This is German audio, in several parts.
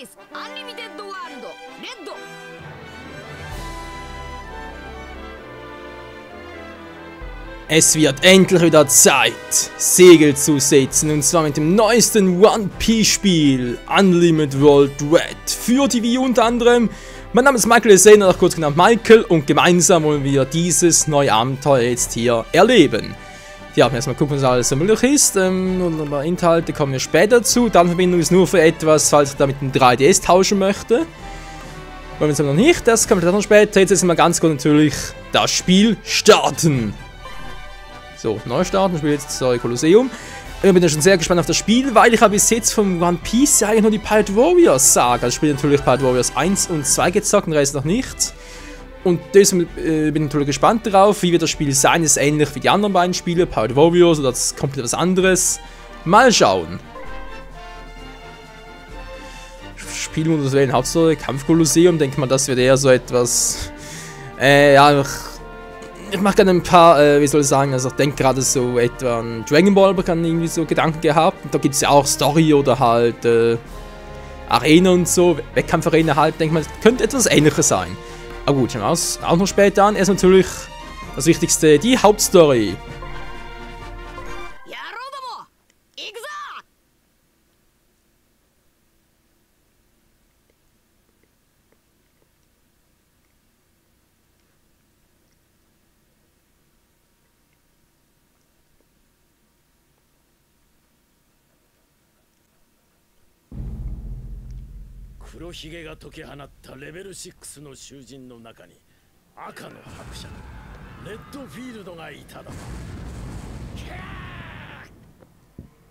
イスアンリミテッドワールドレッド。Es wird endlich wieder Zeit, Segel zu setzen, und zwar mit dem neuesten One Piece Spiel, Unlimited World Red, für die Wii unter anderem. Mein Name ist Michael, ihr seht noch kurz genannt Michael, und gemeinsam wollen wir dieses neue Abenteuer jetzt hier erleben. Ja, erstmal gucken, was alles so möglich ist, und ein paar Inhalte kommen wir später zu. Datenverbindung ist nur für etwas, falls ich da mit dem 3DS tauschen möchte. Wollen wir jetzt noch nicht, das kommt dann noch später. Jetzt ist mal ganz gut natürlich das Spiel starten. So, neu starten, spiele jetzt das Kolosseum. Ich bin ja schon sehr gespannt auf das Spiel, weil ich habe bis jetzt vom One Piece ja eigentlich nur die Pirate Warriors Saga. Ich spiele natürlich Pirate Warriors 1 und 2 gezockt, und Rest noch nicht. Und deswegen bin ich natürlich gespannt darauf, wie wird das Spiel sein. Ist ähnlich wie die anderen beiden Spiele, Pirate Warriors, oder das ist komplett was anderes. Mal schauen. Spielmodus wählen, Hauptstory, Kampfkolosseum, denke mal, das wird eher so etwas. Ja, ich mache gerne ein paar, wie soll ich sagen, also ich denke gerade so etwa an Dragon Ball, aber kann irgendwie so Gedanken gehabt. Und da gibt es ja auch Story oder halt Arena und so, Wettkampfarena halt, denke mal, das könnte etwas Ähnliches sein. Aber gut, schauen wir uns auch noch später an. Erst natürlich das Wichtigste, die Hauptstory.黒ひげが解き放ったレベル6の囚人の中に赤の伯爵レッドフィールドがいただ。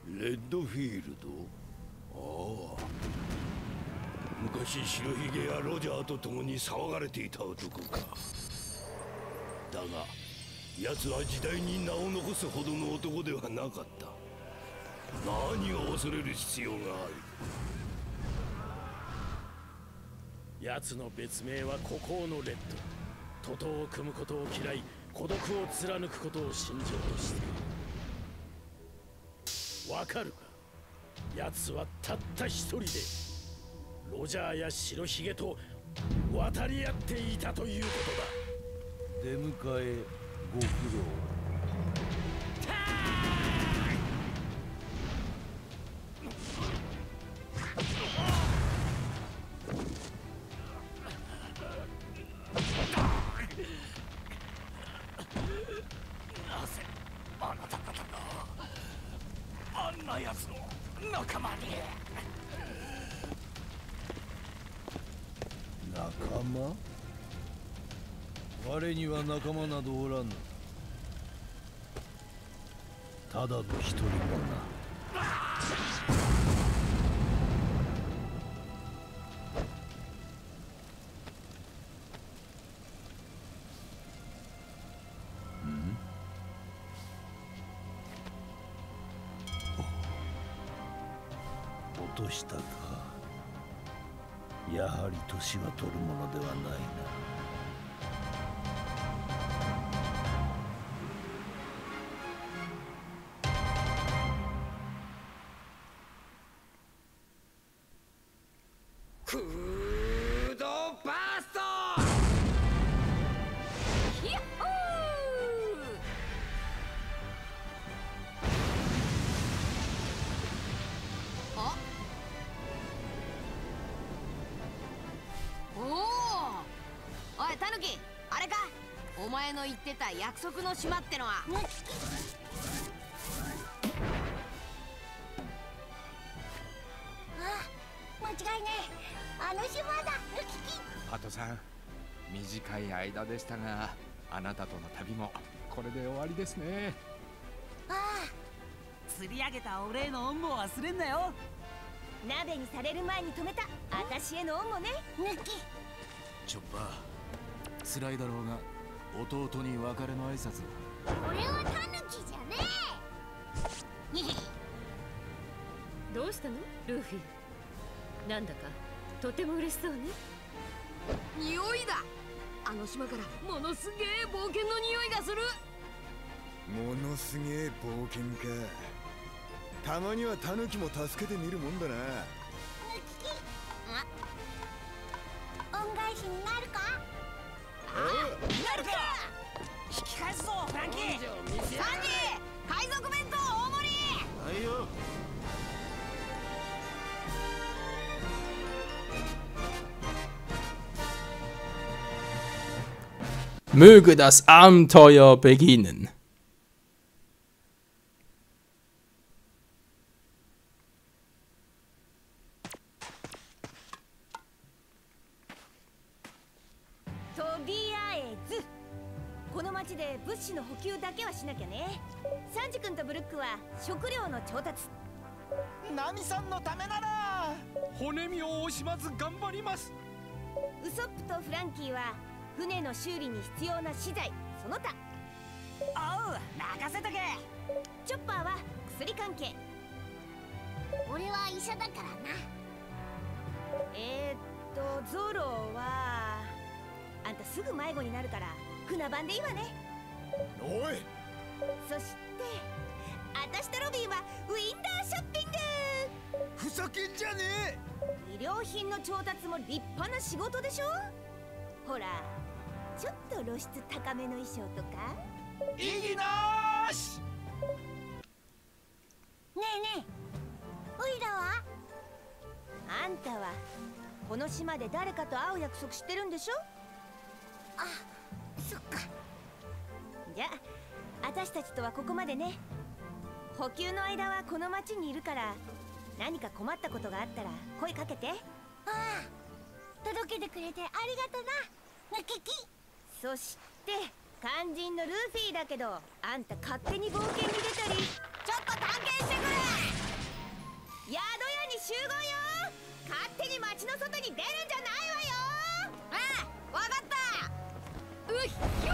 レッドフィールド？ああ、昔白ひげやロジャーと共に騒がれていた男か。だが奴は時代に名を残すほどの男ではなかった。何を恐れる必要がある？奴の別名は孤高のレッド。徒党を組むことを嫌い、孤独を貫くことを信条としている。わかるか？奴はたった一人でロジャーや白ひげと渡り合っていたということだ。出迎えご苦労。仲間？我には仲間などおらぬ。ただの一人者な。落としたか。やはり年は取るものではないな。フードバースト。ヒャッホー。あ、おいタヌキ、あれか？お前の言ってた約束の島ってのは。間違いねえ、あの島だ。ハトさん、短い間でしたが、あなたとの旅もこれで終わりですね。ああ、釣り上げたお礼の恩も忘れんなよ。鍋にされる前に止めた私への恩もね。チョッパー、辛いだろうが弟に別れの挨拶を。俺はタヌキじゃねえ。どうしたのルフィ？なんだかとても嬉しそうね。匂いだ。あの島からものすげえ冒険の匂いがする。ものすげえ冒険か。たまにはタヌキも助けてみるもんだな。しになるか？なるか。引き返すぞフランキー。サンジ海賊弁当大盛り。はいよ。Möge das Abenteuer beginnen.この町で物資の補給だけはしなきゃね。サンジ君とブルックは食料の調達。ナミさんのためなら骨身を惜しまず頑張ります。ウソップとフランキーは船の修理に必要な資材その他。おう任せとけ。チョッパーは薬関係。俺は医者だからな。ゾロはあんたすぐ迷子になるから船番でいいわね。おい、そして私とロビンはウィンダーショッピング。ふざけんじゃね医療品の調達も立派な仕事でしょ。ほらちょっと露出高めの衣装とか。意義なーし。ねえねえ、オイラは？あんたはこの島で誰かと会う約束してるんでしょ。あ、そっか。じゃあ私たちとはここまでね。補給の間はこの町にいるから何か困ったことがあったら声かけて。ああ、届けてくれてありがとな、ナキキ。そして肝心のルフィだけど、あんた勝手に冒険に出たり。ちょっと探検してくれ。宿屋に集合よ。勝手に町の外に出るんじゃないわよ。ああ、わかった。うっひょー。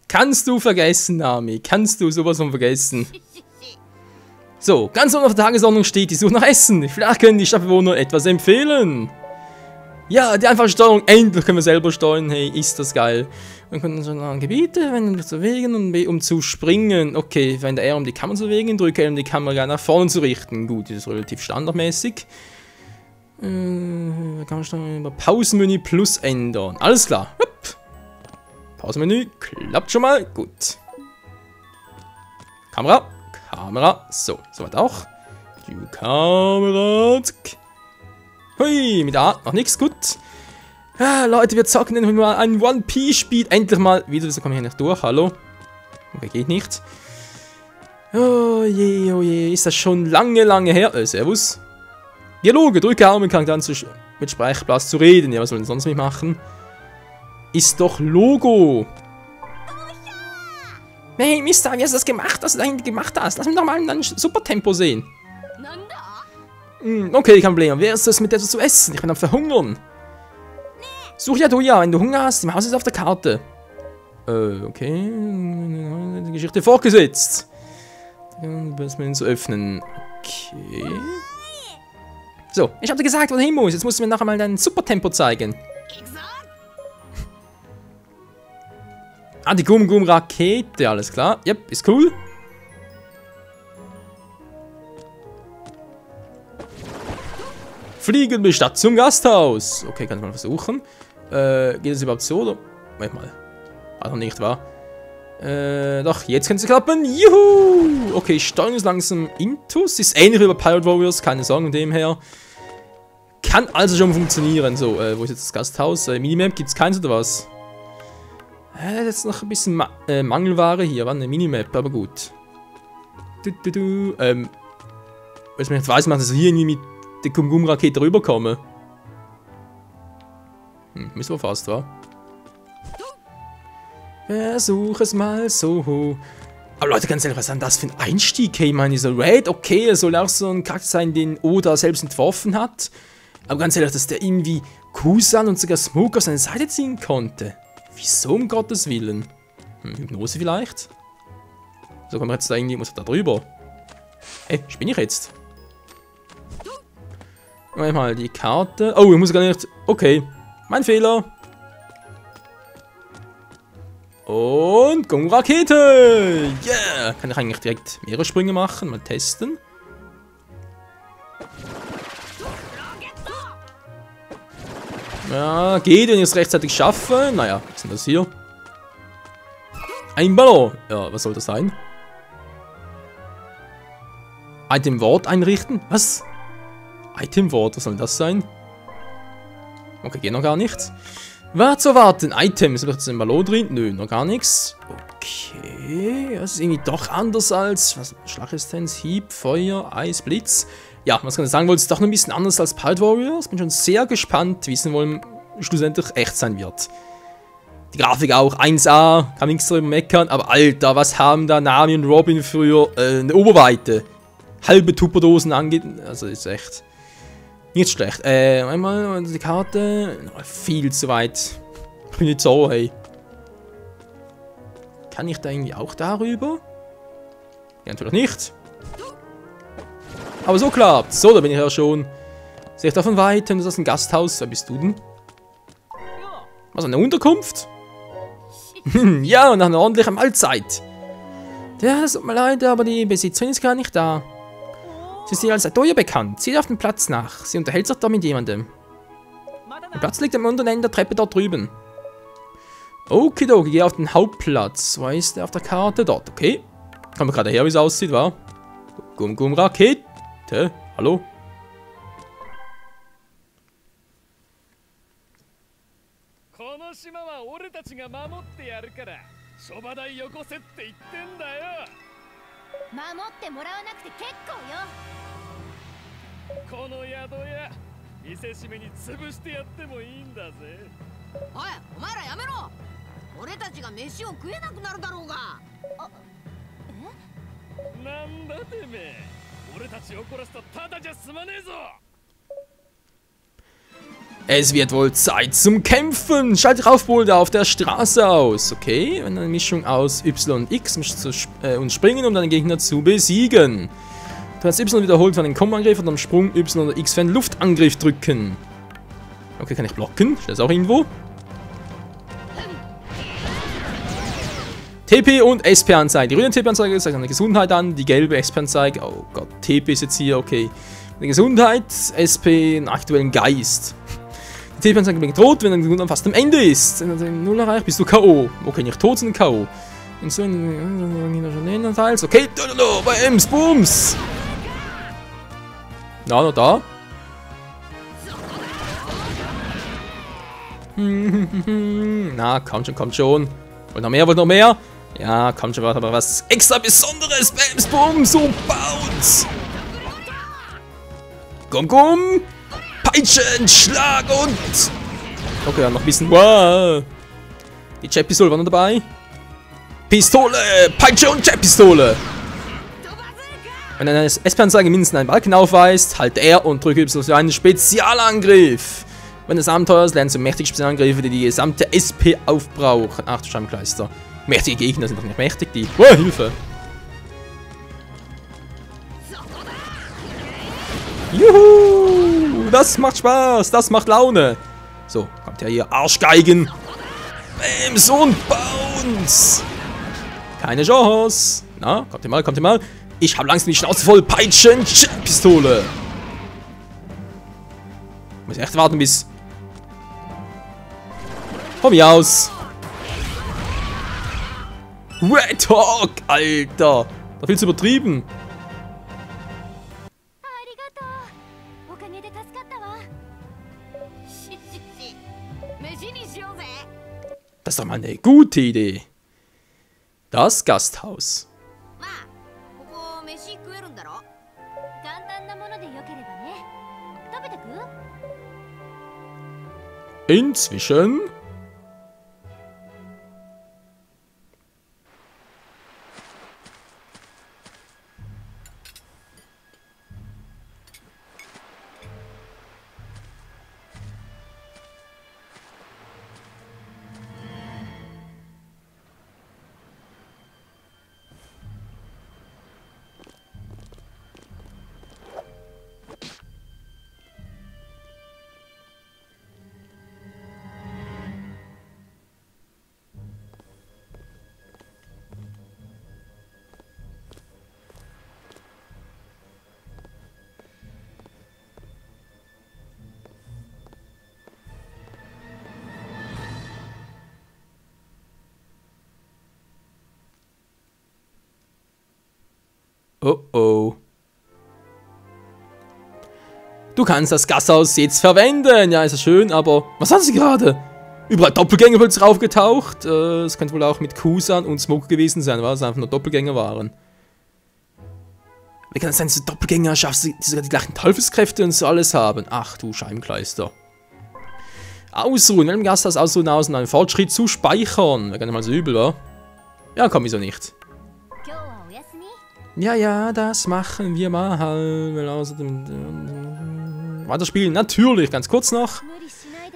Kannst du vergessen, Nami. Kannst du sowas von vergessen. So, ganz oben auf der Tagesordnung steht die Suche nach Essen. Vielleicht können die Stadtbewohner etwas empfehlen. Ja, die einfache Steuerung. Endlich können wir selber steuern. Hey, ist das geil. Wir können so an Gebiete, wenn um zu bewegen und B um zu springen. Okay, wenn der R um die Kamera zu bewegen, drücke L um die Kamera nach vorne zu richten. Gut, das ist relativ standardmäßig. Kann man über Pausenmenü plus ändern. Alles klar. Hup. Pausenmenü klappt schon mal. Gut. Kamera. Kamera. So, soweit auch. Die Kamera. Hui, mit A noch nichts. Gut. Ah, Leute, wir zocken endlich mal ein One Piece Spiel. Endlich mal. Wieso komme ich hier nicht durch? Hallo? Okay, geht nicht. Oh je, ist das schon lange her. Servus. Dialoge, drücke Arme, kann dann mit Sprechplatz zu reden. Ja, was soll denn sonst nicht machen? Ist doch Logo. Hey, Mister, wie hast du das gemacht? Was du da gemacht hast? Lass mich doch mal in dein Supertempo sehen. Okay, kein Problem. Wer ist das mit etwas zu essen? Ich bin am Verhungern. Such ja du ja, wenn du Hunger hast. Im Haus ist auf der Karte. Okay. Die Geschichte fortgesetzt. Dann müssen wir ihn so öffnen. Okay. So, ich hab dir gesagt, wo du hin musst. Jetzt musst du mir nachher mal dein Supertempo zeigen. Ah, die Gum-Gum-Rakete, alles klar. Yep, ist cool. Fliegen wir statt zum Gasthaus. Okay, kann ich mal versuchen. Geht das überhaupt so, oder? Moment mal. War noch nicht, wahr? Doch, jetzt könnte es klappen. Juhu! Okay, steuern uns langsam Intus. Ist ähnlich wie bei Pirate Warriors, keine Sorge, von dem her. Kann also schon funktionieren. So, wo ist jetzt das Gasthaus? Minimap gibt es keins oder was? Jetzt noch ein bisschen Mangelware hier. War eine Minimap, aber gut. Weil ich nicht weiß, dass ich hier irgendwie mit der Gum-Gum-Rakete rüberkomme. Müssen wir fast, wa? Versuch es mal so. Aber Leute, ganz ehrlich, was ist denn das für ein Einstieg? Hey, ich meine, dieser Raid, okay, er soll auch so ein Charakter sein, den Oda selbst entworfen hat. Aber ganz ehrlich, dass der irgendwie Kusan und sogar Smoke auf seine Seite ziehen konnte. Wieso, um Gottes Willen? Hypnose vielleicht? So, kommen wir jetzt da irgendwie, muss da drüber. Ey, spinne ich jetzt? Mal die Karte. Oh, ich muss gar nicht. Okay, mein Fehler. Und Gum-Rakete! Yeah! Kann ich eigentlich direkt mehrere Sprünge machen? Mal testen. Ja, geht, wenn ich es rechtzeitig schaffe. Naja, was ist denn das hier? Ein Ballon. Ja, was soll das sein? Itemwort einrichten? Was? Itemwort, was soll das sein? Okay, geht noch gar nichts. Wart zu warten. Items. Ist jetzt ein Ballon drin? Nö, noch gar nichts. Okay. Das ist irgendwie doch anders als. Was? Schlachresistenz, Hieb, Feuer, Eis, Blitz. Ja, was kann ich sagen wollte, ist doch noch ein bisschen anders als Pirate Warriors. Bin schon sehr gespannt, wie es wohl schlussendlich echt sein wird. Die Grafik auch 1A, kann nichts darüber meckern, aber Alter, was haben da Nami und Robin früher eine Oberweite? Halbe Tupperdosen angeht, also ist echt nicht schlecht. Einmal die Karte, viel zu weit. Ich bin nicht so, hey. Kann ich da irgendwie auch darüber? Ja, natürlich nicht. Aber so klappt. So, da bin ich ja schon. Sehe ich da von weitem, das ist ein Gasthaus. Wer bist du denn? Was, eine Unterkunft? Ja, und nach einer ordentlichen Mahlzeit. Ja, das tut mir leid, aber die Besitzerin ist gar nicht da. Sie ist hier als Adoya bekannt. Sieht auf den Platz nach. Sie unterhält sich da mit jemandem. Der Platz liegt am unteren Ende der Treppe dort drüben. Okidoki, gehe auf den Hauptplatz. Wo ist der auf der Karte? Dort, okay. Kommen wir gerade her, wie es aussieht, wa? Rakete. Hallo? Es wird wohl Zeit zum Kämpfen. Schalte Raufbolde auf der Straße aus. Okay, eine Mischung aus Y und X und springen, um deinen Gegner zu besiegen. Du hast Y wiederholt für einen Komboangriff und am Sprung Y oder X für einen Luftangriff drücken. Okay, kann ich blocken? Steht das auch irgendwo? TP und SP-Anzeige. Die grüne TP-Anzeige zeigt eine Gesundheit an, die gelbe SP-Anzeige. Oh Gott, TP ist jetzt hier, okay. Die Gesundheit, SP, einen aktuellen Geist. Die TP-Anzeige blinkt rot, wenn dein Gesundheit fast am Ende ist. Wenn du 0 erreicht, bist du K.O. Okay, nicht tot, sondern K.O. Und so teils. Okay, Bams, Booms. Na, noch da. Na, kommt schon. Wollt noch mehr? Ja, kommt schon, aber was extra Besonderes. Bams, Booms und Bounce. Komm. Peitschen, Schlag und... Okay, ja, noch ein bisschen... Wow. Die Jetpistole war noch dabei. Pistole, Peitsche und Jetpistole. Wenn eine SP-Anzeige mindestens einen Balken aufweist, halte R und drücke Y für einen Spezialangriff. Wenn des Abenteuers lernst du mächtige Spezialangriffe, die gesamte SP aufbrauchen. Ach du Scheibenkleister. Mächtige Gegner sind doch nicht mächtig, die... Oh, Hilfe. Juhu! Das macht Spaß, das macht Laune. So, kommt ja hier Arschgeigen. Bams und Bounce. Keine Chance. Na, kommt ihr mal. Ich habe langsam die Schnauze voll. Peitschen, Pistole. Muss echt warten bis... Von mir aus. Red Hawk, Alter. Da viel zu übertrieben. Das ist doch mal eine gute Idee. Das Gasthaus. Inzwischen... Oh oh. Du kannst das Gasthaus jetzt verwenden. Ja, ist ja schön, aber... Was haben sie gerade? Überall Doppelgänger plötzlich aufgetaucht. Es könnte wohl auch mit Kusan und Smoke gewesen sein, weil es einfach nur Doppelgänger waren. Wie kann es sein, dass diese Doppelgänger schaffst, die sogar die gleichen Teufelskräfte und so alles haben? Ach du Scheibenkleister. Ausruhen, wenn im Gasthaus ausruhen, aus und einen Fortschritt zu speichern. Wäre gar nicht mal so übel, wa? Ja, komm, wieso nicht? Ja, das machen wir mal. Weiterspielen, natürlich, ganz kurz noch.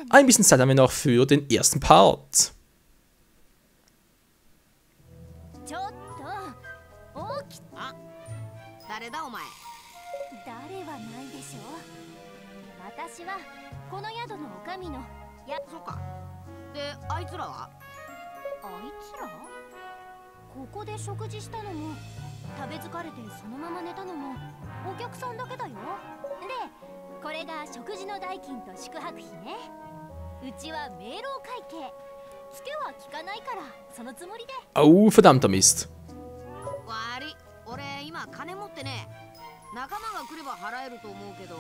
Ein bisschen Zeit haben wir noch für den ersten Part. 誰だお前。誰はないでしょ。私はこの宿の女将のそうか。で、あいつらは？あいつら？ここで食事したのも、食べ疲れてそのまま寝たのもお客さんだけだよ。で、これが食事の代金と宿泊費ね。うちは明朗会計。ツケは効かないからそのつもりで。Oh, verdammter Mist. 悪い。俺今金持ってね。仲間が来れば払えると思うけど。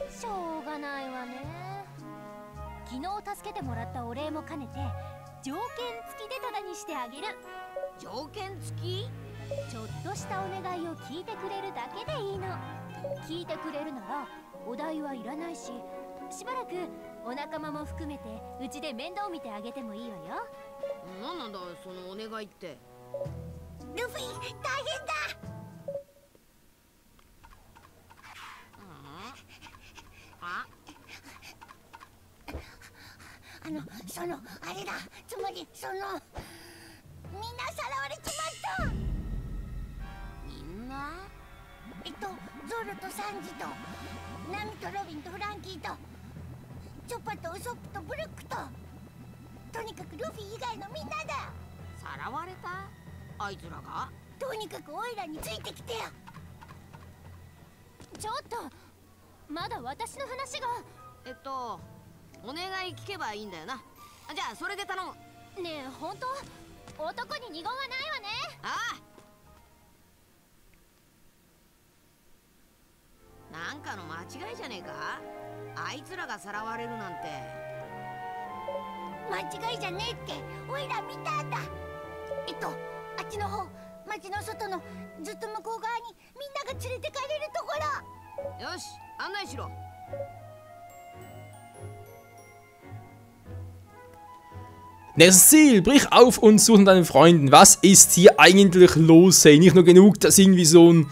しょうがないわね。昨日助けてもらったお礼も兼ねて条件付きでタダにしてあげる。条件付き？ちょっとしたお願いを聞いてくれるだけでいいの。聞いてくれるならお代はいらないし、しばらくお仲間も含めてうちで面倒見てあげてもいいわよ。なんだそのお願いって。ルフィ、大変だ。あれだ、つまりみんなさらわれちまった。みんな？ゾロとサンジとナミとロビンとフランキーとチョッパとウソップとブルックと、とにかくルフィ以外のみんなだ。さらわれた？あいつらが？とにかくオイラについてきてよ。ちょっとまだ私の話が。お願い聞けばいいんだよな。じゃあそれで頼む。ねえ、本当？男に二言はないわね。ああ。なんかの間違いじゃねえか？あいつらがさらわれるなんて。間違いじゃねえってオイラ見たんだ。あっちの方、町の外のずっと向こう側にみんなが連れてかれるところ。よし、案内しろ。Nächstes Ziel, brich auf und suche deinen Freunden. Was ist hier eigentlich los? Hey, nicht nur genug, dass irgendwie so ein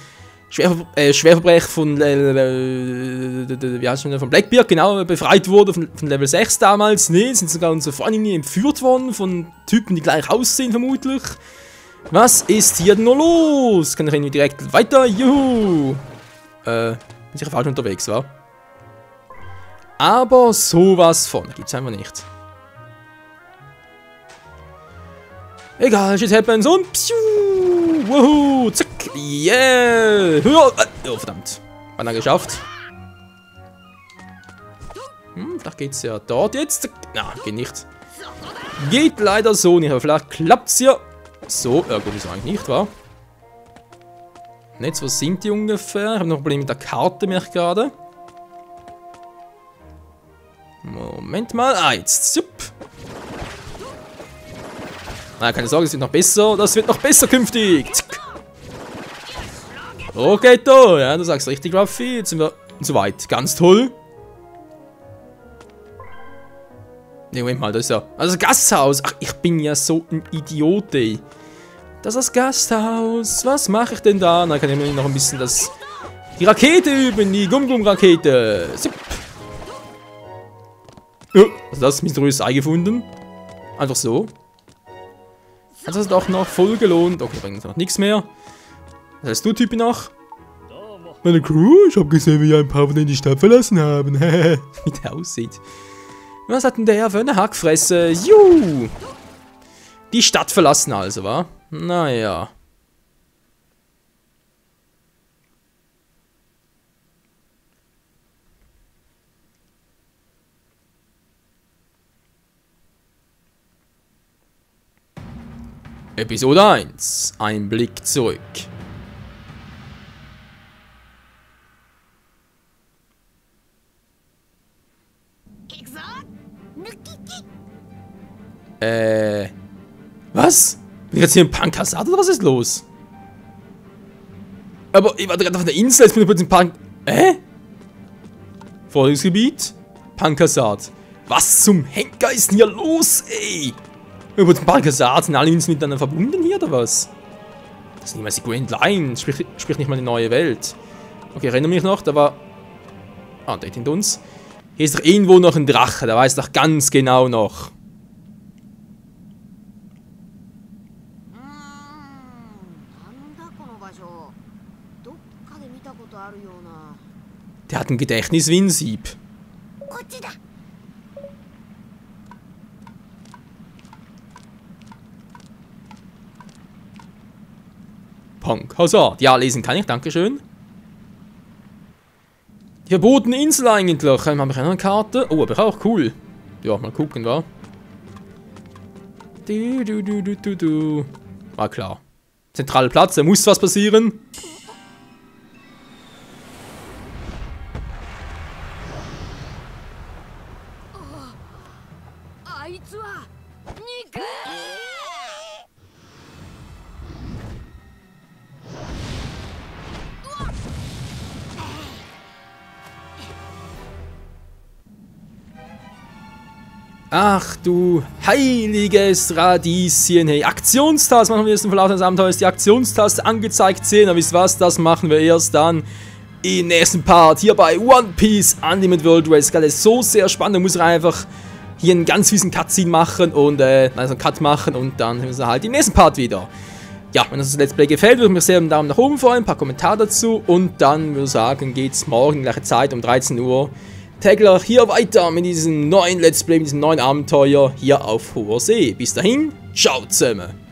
Schwerverbrecher von von Blackbeard, genau, befreit wurde, von Level 6 damals. Nee, sind sogar unsere Freundinnen entführt worden, von Typen, die gleich aussehen, vermutlich. Was ist hier denn noch los? Kann ich irgendwie direkt weiter? Juhu! Bin sicher falsch unterwegs, wa? Aber sowas von. Gibt's einfach nicht. Egal, shit happens und psiu! Wuhu! Zack! Yeah! Oh, verdammt. Wann geschafft? Da geht's ja dort jetzt. Zack. Na, geht nicht. Geht leider so nicht, aber vielleicht klappt's ja. So, ja gut, ist eigentlich nicht, wa? Jetzt, wo sind die ungefähr? Ich habe noch ein Problem mit der Karte, merke ich gerade. Moment mal. Ah, jetzt. Zup. Na, keine Sorge, es wird noch besser. Das wird noch besser künftig. Okay, da. Ja, du sagst richtig, Ruffy. Jetzt sind wir soweit. Ganz toll. Ne, Moment mal, das ist ja... Also das Gasthaus. Ach, ich bin ja so ein Idiot, ey. Das ist das Gasthaus. Was mache ich denn da? Na, kann ich mir noch ein bisschen die Rakete üben. Die Gum-Gum-Rakete. Oh, also das mysteriöses Ei gefunden. Einfach so. Hat das doch noch voll gelohnt. Okay, bringt noch nichts mehr. Was heißt du, Typi, noch? Meine Crew? Ich habe gesehen, wie ein paar von denen die Stadt verlassen haben. Wie der aussieht. Was hat denn der für eine Hackfresse? Juhu! Die Stadt verlassen also, wa? Naja. Episode 1. Ein Blick zurück. Was? Bin ich jetzt hier im Pankasat oder was ist los? Aber ich war gerade auf der Insel, jetzt bin ich plötzlich im Forschungsgebiet? Pankasat. Was zum Henker ist denn hier los, ey? Über den Pankasat sind alle Inseln miteinander verbunden hier, oder was? Das ist niemals die Grand Line, sprich nicht mal eine neue Welt. Okay, erinnere mich noch, da war... Ah, der hinter uns. Hier ist doch irgendwo noch ein Drache, der weiß doch ganz genau noch. Der hat ein Gedächtnis wie ein Sieb. Pankasat. Ja, lesen kann ich, dankeschön. Die verbotene Insel eigentlich. Habe ich auch noch eine Karte? Oh, aber auch cool. Ja, mal gucken, wa? War klar. Zentraler Platz, da muss was passieren. Ach du heiliges Radieschen, hey, Aktionstaste machen wir erst im Verlauf des Abenteuers, die Aktionstaste angezeigt sehen, aber wisst was, das machen wir erst dann im nächsten Part, hier bei One Piece Unlimited World Race. Das ist so sehr spannend, da muss ich einfach hier einen ganz fiesen Cutscene machen und, also einen Cut machen und dann sehen wir uns halt im nächsten Part wieder. Ja, wenn euch das Let's Play gefällt, würde ich mich sehr einen Daumen nach oben freuen, ein paar Kommentare dazu und dann würde ich sagen, geht's morgen gleiche Zeit um 13 Uhr täglich hier weiter mit diesem neuen Let's Play, mit diesem neuen Abenteuer hier auf hoher See. Bis dahin, ciao zusammen.